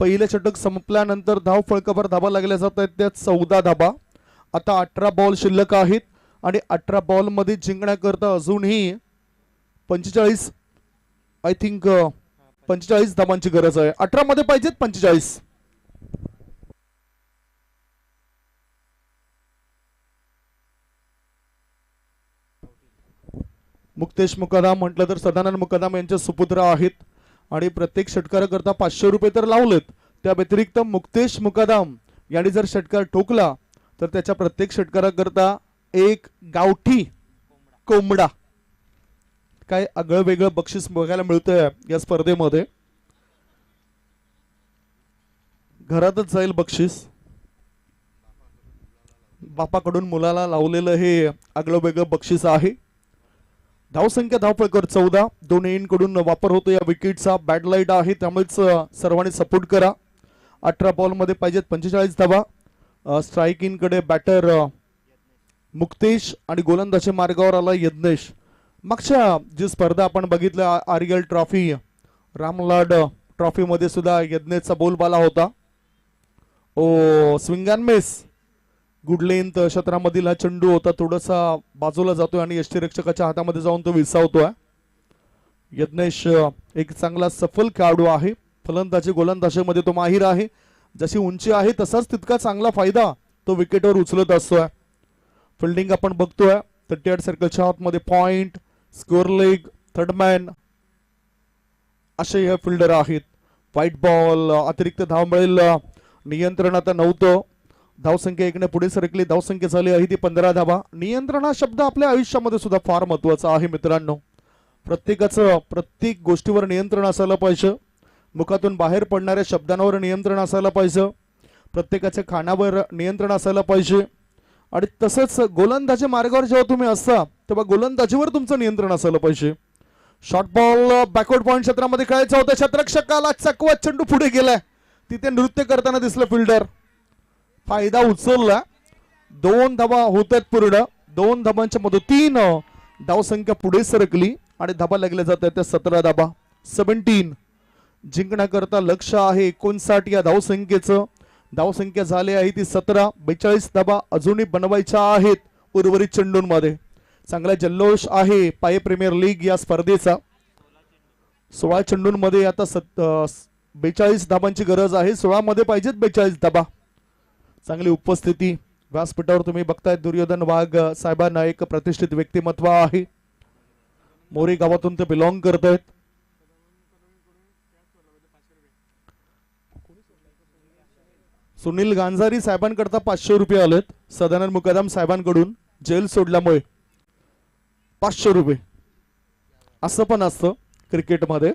पहिलं षटक संपल्यानंतर धाव फळकावर धाबा लागल्या जात आहेत त्या 14 धाबा. आता 18 बॉल शिल्लक आहेत आणि 18 बॉल मध्ये जिंकण्याकरता अजूनही 45 आय थिंक 45 धावांची गरज आहे. 18 मध्ये पाहिजेत 45. मुक्तेश मुकादम म्हटलं तर सदानंद मुकादम यांचे सुपुत्र आहेत आणि प्रत्येक षटकाराकरता 500 रुपये तर लावलेत. त्या व्यतिरिक्त मुक्तेश मुकादम यांनी जर षटकार ठोकला तर त्याच्या प्रत्येक षटकाराकरता 1 गावठी कोंबडा. काय आगळं वेगळं बक्षीस बघायला मिळतंय या स्पर्धेमध्ये. घरातच जाईल बक्षीस. बापाकडून मुलाला लावलेलं हे आगळं वेगळं बक्षीस आहे. धावसंख्या धावफळकर 14. 2 एन कडून वापर होतो या विकेटचा. बॅड लाईट आहे त्यामुळेच सर्वांनी सपोर्ट करा. 18 बॉल मध्ये पाहिजेत 45 धावा. स्ट्राईक इन कडे बॅटर मुक्तेश आणि गोलंदाजी मार्गावर आला यज्ञेश. मागच्या जी स्पर्धा आपण बघितलं RL ट्रॉफी, रामलाड ट्रॉफी मध्ये सुद्धा यज्ञेशचा बोलबाला होता. ओ swing and miss. Good length क्षेत्रामधील हा चेंडू होता. थोडासा बाजूला जातोय आणि यष्टीरक्षकाच्या हातामध्ये जाऊन तो विसावतोय. यज्ञेश एक चांगला सफल खेळाडू आहे. फलंदाजी गोलंदाजीमध्ये तो माहीर आहे. जशी उंची आहे तसाच तितका चांगला फायदा तो विकेटवर उचलत असतोय. फिल्डिंग आपण बघतोय 38 सर्कलच्या आतमध्ये point, score leg, third man असे हे फिल्डर आहेत. White ball. अतिरिक्त धाव मिळेल नियंत्रण आता नव्हतं. धावसंख्या 1 ने पुढे सरकली. धावसंख्या झाली आहे ती 15 धावा. नियंत्रण हा शब्द आपल्या आयुष्यामध्ये सुद्धा फार महत्वाचा आहे मित्रांनो. प्रत्येकाचं प्रत्येक गोष्टीवर नियंत्रण असायला पाहिजे. मुखातून बाहेर पडणाऱ्या शब्दांवर नियंत्रण असायला पाहिजे. प्रत्येकाच्या खाण्यावर नियंत्रण असायला पाहिजे. आणि तसंच गोलंदाजी मार्गावर जेव्हा तुम्ही असता तेव्हा गोलंदाजीवर तुमचं नियंत्रण असायला पाहिजे. शॉर्ट बॉल बॅकवर्ड पॉइंट क्षेत्रामध्ये खेळायचा होता. क्षेत्ररक्षकाला चकवत चेंडू पुढे गेलाय. तिथे नृत्य करताना दिसलं फिल्डर. फायदा उचलला 2 धावा होत आहेत पूर्ण. 2 धाबांच्या मदतीन धावसंख्या पुढे सरकली आणि धाबा लागल्या जात आहेत त्या 17 धाबा. 17 जिंकण्याकरता लक्ष आहे 59 या धावसंख्येचं. धावसंख्या झाली आहे ती 17. 42 धाबा अजूनही बनवायच्या आहेत उर्वरित चेंडूंमध्ये. चांगला जल्लोष आहे पाये प्रीमियर लीग या स्पर्धेचा. 16 चेंडूंमध्ये आता 42 धाबांची गरज आहे. 16 मध्ये पाहिजेत 42 धाबा. चांगली उपस्थिती व्यासपीठावर तुम्ही बघताय. दुर्योधन वाघ साहेबांना एक प्रतिष्ठित व्यक्तिमत्व आहे. मोरी गावातून ते बिलॉंग करत आहेत. सुनील गांजारी साहेबांकरता 500 रुपये आलेत. सदानंद मुकादम साहेबांकडून जेल सोडल्यामुळे 500 रुपये. असं पण असतं क्रिकेटमध्ये.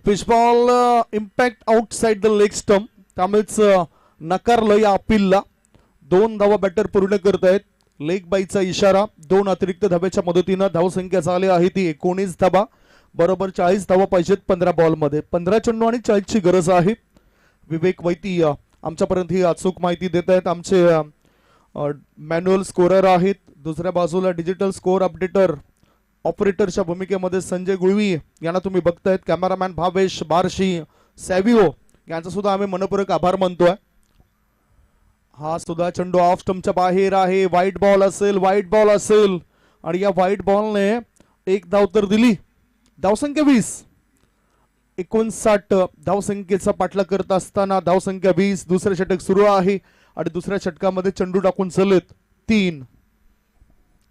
Pitch ball impact outside the leg stump. त्यामुळेच नकारलं या अपीलला. 2 धावा बॅटर पूर्ण करत आहेत. लेग बाईचा इशारा. 2 अतिरिक्त धाब्याच्या मदतीनं धावसंख्या झाली आहे ती 19 धाबा. बरोबर 40 धावा पाहिजेत 15 बॉलमध्ये. 15 चेंडू आणि 40 ची गरज आहे. विवेक वैती आमच्यापर्यंत ही अचूक माहिती देत आहेत. आमचे मॅन्युअल स्कोरर आहेत. दुसऱ्या बाजूला डिजिटल स्कोर अपडेटर ऑपरेटरच्या भूमिकेमध्ये संजय गुळवी यांना तुम्ही बघतायत. कॅमेरामॅन भावेश बारशी सॅव्हिओ यांचा सुद्धा आम्ही मनपूर्वक आभार मानतोय. हा सुद्धा चेंडू ऑफ स्टंपच्या बाहेर आहे. व्हाईट बॉल असेल आणि या व्हाईट बॉलने 1 धाव तर दिली. धावसंख्या 20. 59 धावसंख्येचा पाठलाग करत असताना धावसंख्या 20. दुसरे षटक सुरू आहे आणि दुसऱ्या षटकामध्ये चेंडू टाकून चलत 3.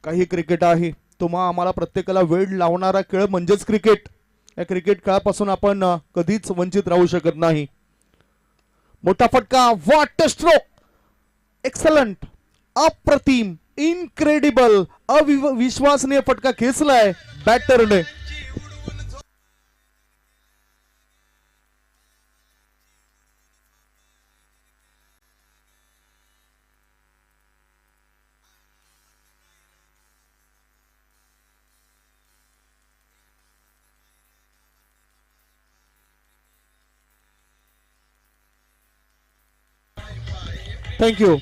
काही क्रिकेट आहे. तुम्हा आम्हाला प्रत्येकाला वेळ लावणारा खेळ म्हणजेच क्रिकेट. या क्रिकेट खेळापासून आपण कधीच वंचित राहू शकत नाही. मोठा फटका. What a stroke. एक्सलंट. अप्रतिम. इनक्रेडिबल. अविश्वसनीय फटका खेचलाय बॅटरने. थँक्यू.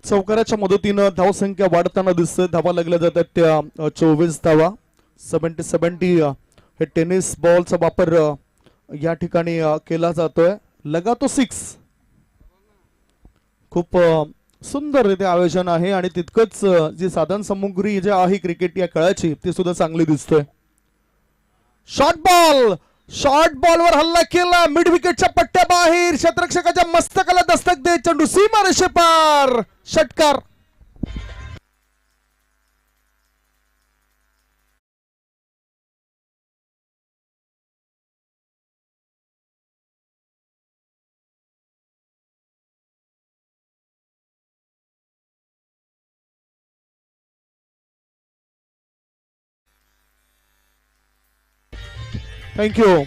चौकाराच्या मदतीनं धावसंख्या वाढताना दिसते. धावा लागल्या जातात त्या 24 धावा. 70 हे टेनिस बॉलचा वापर या ठिकाणी केला जातोय. लगातो 6. खूप सुंदररित्या आयोजन आहे आणि तितकंच जी साधन सामुग्री जे आहे क्रिकेट या खेळाची ती सुद्धा चांगली दिसतोय. शॉर्ट बॉलवर हल्ला केला. मिड विकेटच्या पट्ट्या बाहेर. क्षेत्ररक्षकाच्या मस्तकाला दस्तक दे. चेंडू सीमा रेषेपार. षटकार. थँक्यू.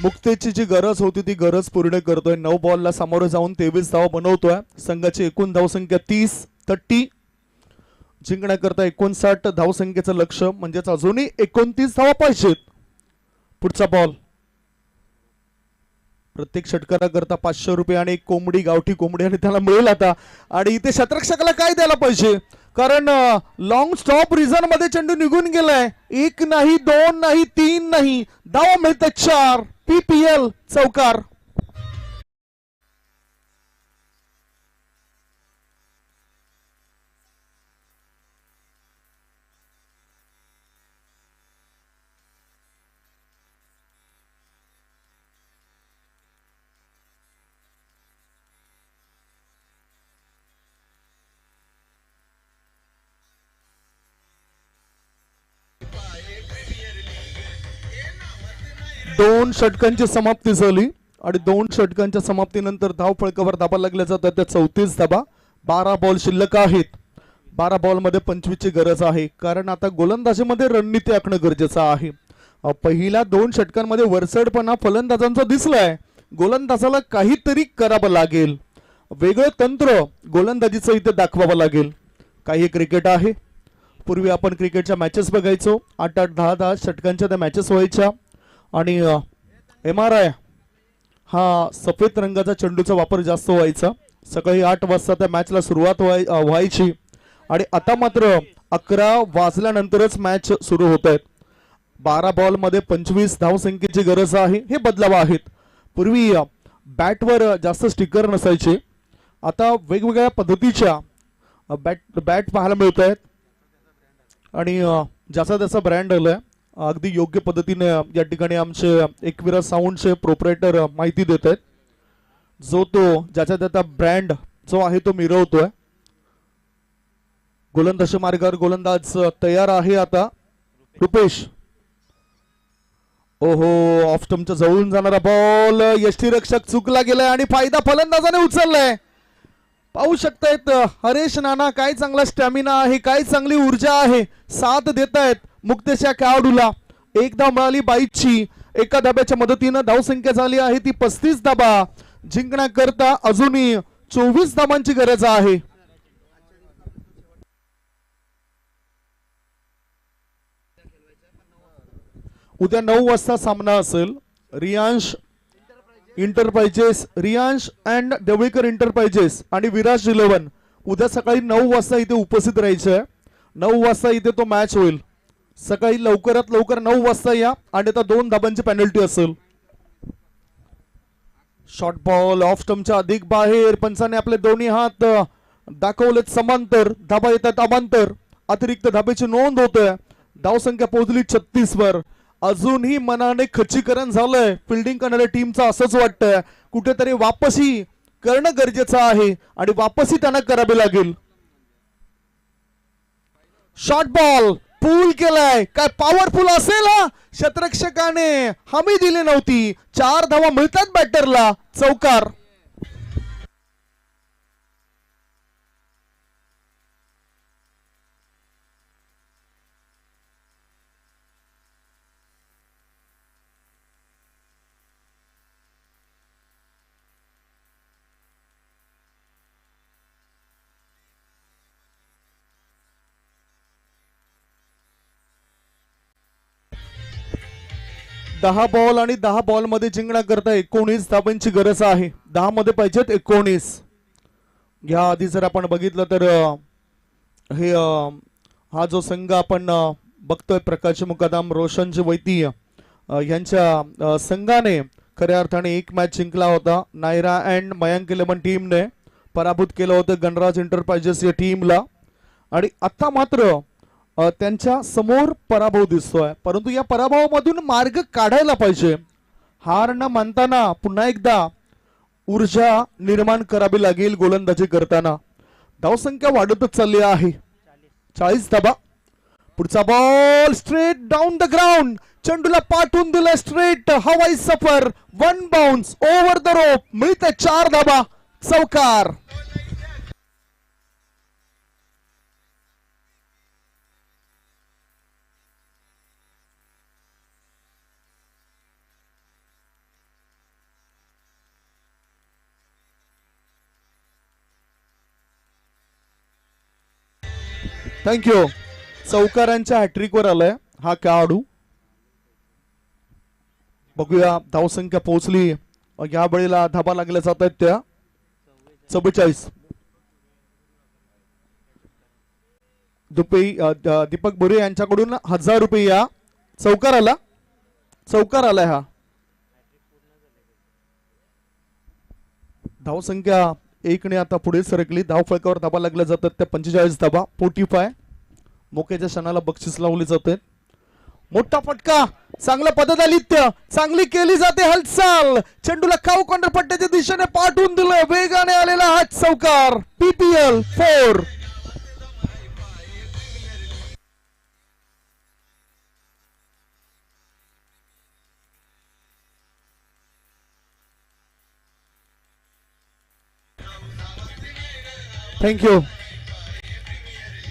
मुक्तेची जी गरज होती ती गरज पूर्ण करतोय. 9 बॉलला सामोरं जाऊन 23 धावा बनवतोय. संघाची एकूण धावसंख्या 30. जिंकण्याकरता 59 धावसंख्येचं लक्ष म्हणजेच अजूनही 29 धावा पाहिजेत. पुढचा बॉल. प्रत्येक षटकाराकरता 500 रुपये आणि एक कोंबडी, गावठी कोंबडी आणि त्याला मिळेल आता. आणि इथे क्षेत्ररक्षकाला काय द्यायला पाहिजे कारण लॉंग स्टॉप रिझन मध्ये चेंडू निघून गेलाय. 1 नाही 2 नाही 3 नाही. धावा मिळतात 4. PPL चौकार. दोन षटकांची समाप्ती झाली आणि 2 षटकांच्या समाप्तीनंतर धाव फळकावर धाबा लागल्या जातात त्या 34 धाबा. 12 बॉल शिल्लक आहेत. 12 बॉल मध्ये 25 ची गरज आहे कारण आता गोलंदाजीमध्ये रणनीती आखणं गरजेचं आहे. पहिल्या 2 षटकांमध्ये वरचढपणा फलंदाजांचा दिसलाय. गोलंदाजाला काहीतरी करावं लागेल. वेगळं तंत्र गोलंदाजीचं इथे दाखवावं लागेल. काही क्रिकेट आहे. पूर्वी आपण क्रिकेटच्या मॅचेस बघायचो. 8-8 10-10 षटकांच्या त्या मॅचेस व्हायच्या आणि MRI हा सफेद रंगाचा चेंडूचा वापर जास्त व्हायचा. सकाळी 8 वाजता त्या मॅचला सुरुवात व्हायची आणि आता मात्र 11 वाजल्यानंतरच मॅच सुरू होत आहेत. 12 बॉल मध्ये 25 धावसंख्येची गरज आहे. हे बदलाव आहेत. पूर्वी बॅटवर जास्त स्टिकर नसायचे, आता वेगवेगळ्या पद्धतीच्या बॅट पाहायला मिळत आहेत आणि ज्याचा त्याचा ब्रँड आलाय. अगदी योग्य पद्धतीने या ठिकाणी आमचे एकविरा साऊंडचे प्रोपरेटर माहिती देत आहेत. जो तो ज्याचा त्याचा ब्रँड जो आहे तो मिरवतोय. गोलंदाजी मार्गावर गोलंदाज तयार आहे. आता रुपेश, ओहो, ऑफ स्टंपच्या जवळून जाणारा बॉल यष्टीरक्षक चुकला गेलाय आणि फायदा फलंदाजाने उचललाय. पाहू शकतायत हरेश नाना, काय चांगला स्टॅमिना आहे, काय चांगली ऊर्जा आहे, साथ देत आहेत मुक्तेश या खेळाडूला. एक धाव मिळाली बाईची. एका धाब्याच्या मदतीनं धावसंख्या झाली आहे ती 35 धाबा. जिंकण्याकरता अजूनही 24 धाबांची गरज आहे. उद्या 9 वाजता सामना असेल. रियांश अँड देवळीकर इंटरप्राइजेस आणि विराज 11 उद्या सकाळी 9 वाजता इथे उपस्थित राहायचं. 9 वाजता इथे तो मॅच होईल. सकाळी लवकरात लवकर 9 वाजता या आणि आता 2 धाबांची पेनल्टी असेल. शॉर्ट बॉल ऑफ स्टंपच्या अधिक बाहेर. पंचाने आपले दोन्ही हात दाखवलेत समांतर. धाबा येतात अमांतर. अतिरिक्त धाबेची नोंद होते. धावसंख्या पोहोचली 36 वर. अजूनही मनाने खच्चीकरण झालंय फिल्डिंग करणाऱ्या टीमचं. असंच वाटतंय कुठेतरी वापसी करणं गरजेचं आहे आणि वापसी त्यांना करावी लागेल. शॉर्ट बॉल पूल केलाय. काय पॉवरफुल असेल हा. क्षेत्ररक्षकाने हमी दिली नव्हती. 4 धावा मिळतात बॅटरला. चौकार. दहा बॉल आणि 10 बॉल मध्ये जिंकण्याकरता 19 धाबांची गरज आहे. 10 मध्ये पाहिजेत 19. या आधी जर आपण बघितलं तर हे हा जो संघ आपण बघतोय प्रकाश मुकादम रोशनजी वैती यांच्या संघाने खऱ्या अर्थाने एक मॅच जिंकला होता. नायरा अँड मयांक 11 टीमने पराभूत केलं होतं गणराज इंटरप्राइजेस या टीमला आणि आता मात्र त्यांच्या समोर पराभव दिसतोय. परंतु या पराभवामधून मार्ग काढायला पाहिजे. हार न मानताना पुन्हा एकदा ऊर्जा निर्माण करावी लागेल गोलंदाजी करताना. धावसंख्या वाढतच चालली आहे. 40 धाबा. पुढचा ball straight down the ground. चेंडूला पाठवून दिलं स्ट्रेट. हवाई सफर. 1 बाउन्स ओव्हर द रोप. मिळते 4 धाबा. चौकार. थँक्यू. चौकारांच्या हॅट्रिकवर आलाय हा खेळाडू. बघूया धावसंख्या पोहोचली. या वेळेला धाबा लागल्या जात आहेत त्या 44. दीपक बुरे यांच्याकडून 1000 रुपये या चौकार आलाय हा. धावसंख्या 1 ने आता पुढे सरकली. धाव फळकावर धाबा लागल्या जातात त्या 45 धाबा. 45. मोक्याच्या क्षणाला बक्षीस लावले जाते. मोठा फटका. चांगलं पददालित्य. चांगली केली जाते हालचाल. चेंडूला खाऊ कॉर्नर पट्ट्याच्या दिशेने पाठवून दिलं. वेगाने आलेला हा चौकार. PPL 4. थँक्यू.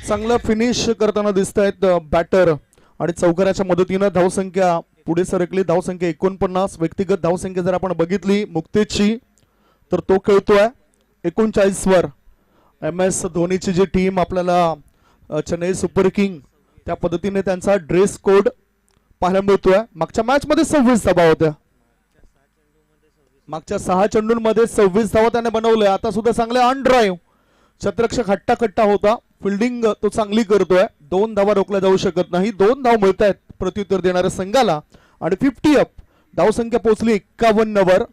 चांगलं फिनिश करताना दिसत आहेत बॅटर आणि चौकाराच्या मदतीनं धावसंख्या पुढे सरकली. धावसंख्या 49. व्यक्तिगत धावसंख्या जर आपण बघितली मुक्तेशची तर तो खेळतोय 39 वर. MS धोनीची जी टीम आपल्याला चेन्नई सुपर किंग त्या पद्धतीने त्यांचा ड्रेस कोड पाहायला मिळतोय. मागच्या मॅच मध्ये 26 धाबा होत्या. मागच्या 6 चेंडूंमध्ये 26 धावा त्याने बनवल्या. आता सुद्धा चांगले ऑन ड्राईव्ह, शतरक्षक हट्टाकट्टा होता, फिल्डिंग तो चांगली करतोय. 2 धावा रोखल्या जाऊ शकत नाही. 2 धाव मिळत आहेत प्रत्युत्तर देणाऱ्या संघाला आणि 50 अप. धावसंख्या पोहोचली 51 वर.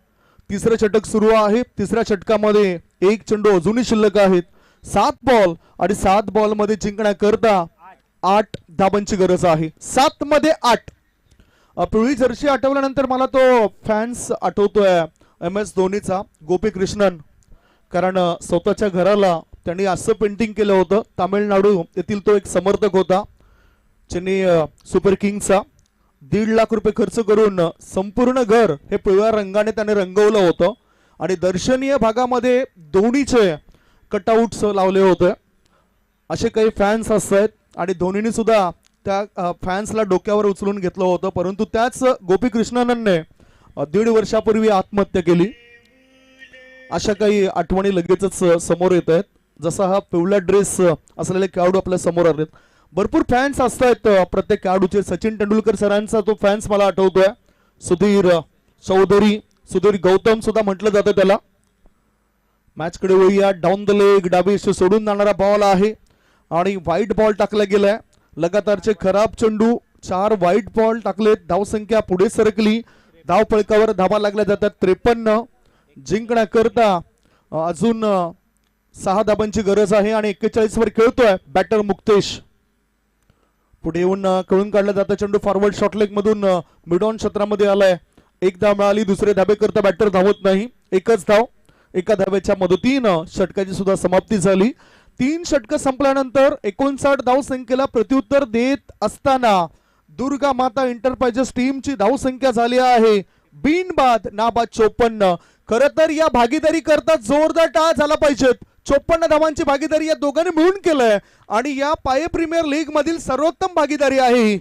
तिसरं षटक सुरू आहे. तिसऱ्या षटकामध्ये 1 चेंडू अजूनही शिल्लक आहेत. 7 बॉल आणि 7 बॉल मध्ये जिंकण्याकरता 8 धाबांची गरज आहे. 7 मध्ये 8. पिवळी जर्सी आठवल्यानंतर मला तो फॅन्स आठवतोय MS धोनीचा, गोपी कृष्णन. कारण स्वतःच्या घराला त्यांनी असं पेंटिंग केलं होतं. तामिळनाडू येथील तो एक समर्थक होता चेन्नई सुपर किंग्सचा. 1.5 लाख रुपये खर्च करून संपूर्ण घर हे पिवळ्या रंगाने त्याने रंगवलं होतं आणि दर्शनीय भागामध्ये धोनीचे कटआउट्स लावले होते. असे काही फॅन्स असतात आणि धोनीने सुद्धा त्या फॅन्सला डोक्यावर उचलून घेतलं होतं. परंतु त्याच गोपी कृष्णनने 1.5 वर्षापूर्वी आत्महत्या केली. अशा काही आठवणी लगेचच समोर येत आहेत. जसा हा पिवळा ड्रेस असलेले खेळाडू आपल्या समोर आलेत. भरपूर फॅन्स असतात प्रत्येक खेळाडूचे. सचिन तेंडुलकर सरांचा तो फॅन्स मला आठवतोय. सुधीर चौधरी, सुधीर गौतम सुद्धा म्हटलं जातं त्याला. मॅच कडे वळूया. डाऊन द लेग, डावी सोडून जाणारा बॉल आहे आणि व्हाईट बॉल टाकला गेलाय. लगातारचे खराब चेंडू, 4 व्हाईट बॉल टाकलेत. धावसंख्या पुढे सरकली. धाव फळकावर धावा लागल्या जातात 53. जिंकण्याकरता अजून 6 धाबांची गरज आहे आणि 41 वर खेळतोय बॅटर मुक्तेश. पुढे येऊन कळून काढला जातं चेंडू. फॉरवर्ड शॉट लेग मधून मिड ऑन क्षेत्रामध्ये आलाय. 1 धाव मिळाली. दुसरे धाबे करता बॅटर धावत नाही. 1च धाव. 1 धाब्याच्या मदतीनं षटकाची सुद्धा समाप्ती झाली. 3 षटक संपल्यानंतर 59 धावसंख्येला प्रत्युत्तर देत असताना दुर्गा माता एंटरप्राइजेस टीमची धावसंख्या झाली आहे बिनबाद नाबाद 54. खरं तर या भागीदारी करता जोरदार टाळ झाला पाहिजेत. 54 धावांची भागीदारी या दोघांनी मिळून केलंय आणि या पाये प्रीमियर लीग मधील सर्वोत्तम भागीदारी आहे.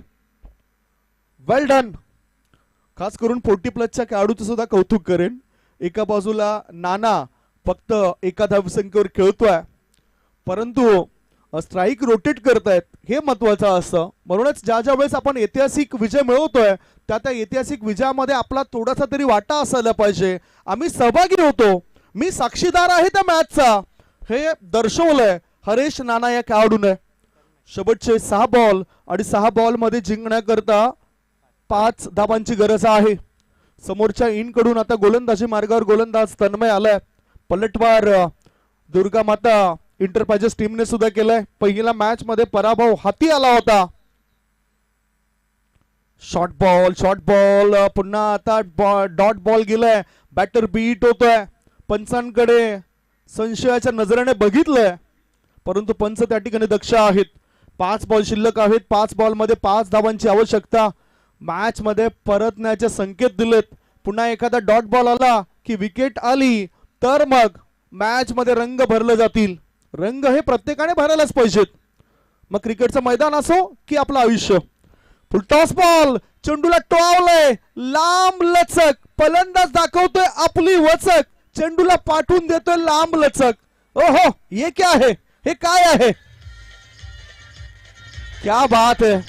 वेल डन. खास करून 40+ खेळाडूचं सुद्धा कौतुक करेन. एका बाजूला नाना फक्त 1 धावसंख्येवर खेळतोय, परंतु स्ट्राईक रोटेट करतायत, हे महत्वाचं असतं. म्हणूनच ज्या ज्या वेळेस आपण ऐतिहासिक विजय मिळवतोय त्या ऐतिहासिक विजयामध्ये आपला थोडासा तरी वाटा असायला पाहिजे. आम्ही सहभागी होतो, मी साक्षीदार आहे त्या मॅचचा, हे दर्शवलंय हरेश नाना या खेळाडूने. शेवटचे 6 बॉल आणि 6 बॉल मध्ये जिंकण्याकरता 5 धाबांची गरज आहे. समोरच्या इन कडून आता गोलंदाजी मार्गावर गोलंदाज तन्मय आलाय. पलटवार दुर्गा माता एंटरप्राइजेस टीमने सुद्धा केलाय. पहिल्या मॅच मध्ये पराभव हाती आला होता. शॉर्ट बॉल पुन्हा आता डॉट बॉल गेलाय. बॅटर बीट होतोय. पंचांकडे संशयाच्या नजरेने बघितलंय, परंतु पंच त्या ठिकाणी दक्ष आहेत. 5 बॉल शिल्लक आहेत. 5 बॉल मध्ये 5 धावांची आवश्यकता. मॅच मध्ये परतण्याचे संकेत दिलेत. पुन्हा एखादा डॉट बॉल आला की विकेट आली तर मग मॅच मध्ये रंग भरले जातील. रंग हे प्रत्येकाने भरायलाच पाहिजेत, मग क्रिकेटचं मैदान असो की आपलं आयुष्य. फुलटॉस बॉल, चेंडूला टोळावलंय, लांब लचक, फलंदाज दाखवतोय आपली वचक, चेंडूला पाठवून देतोय लांब लचक. ओहो, ये क्या है, हे काय आहे, क्या बात है.